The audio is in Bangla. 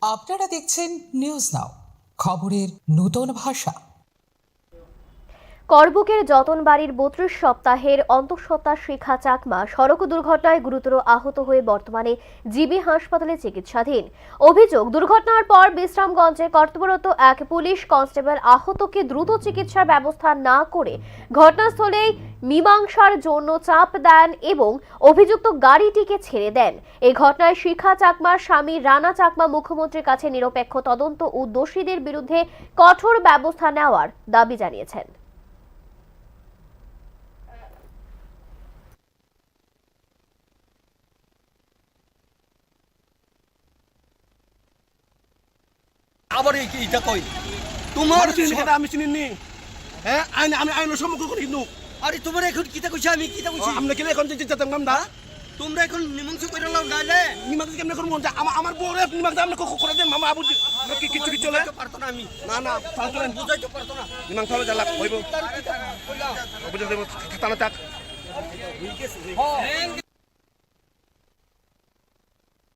আপনারা দেখছেন নিউজ নাও, খবরের নতুন ভাষা। করবুকের যতনবাড়ির ৩২ সপ্তাহের অন্তঃসত্ত্বা শিখা চাকমা সড়ক দুর্ঘটনায় গুরুতর আহত হয়ে বর্তমানে জিবি হাসপাতালে চিকিৎসাধীন। অভিযোগ, দুর্ঘটনার পর বিশ্রামগঞ্জে কর্তব্যরত এক পুলিশ কনস্টেবল আহতকে দ্রুত চিকিৎসার ব্যবস্থা না করে ঘটনাস্থলেই মীমাংসার জন্য চাপ দেন এবং অভিযুক্ত গাড়িটিকে ছেড়ে দেন। এই ঘটনায় শিখা চাকমার স্বামী রানা চাকমা মুখ্যমন্ত্রীর কাছে নিরপেক্ষ তদন্ত ও দোষীদের বিরুদ্ধে কঠোর ব্যবস্থা নেওয়ার দাবি জানিয়েছেন। আবার এটা কই তোমার সেটা আমি চিনি হ্যাঁ আইন আমি আইনের সম্মুখ করি কিন্তু আরে তোমার এখন কিতা কইছি আমি কিতা কইছি আমরা কেন এখন যেতাম নাম দা তোমরা এখন মীমাংসা করে লাও গাইলে নিমাক কেমনে করব আমার বউরে নিমাক দাম করে দেন মামা আবু কিছু কিছু চলে পারতো না আমি না চলেন বুঝাইতে পারতো না নিমাক হবে জ্বালা হইব বুঝতে দেব থানা থাক ঠিক আছে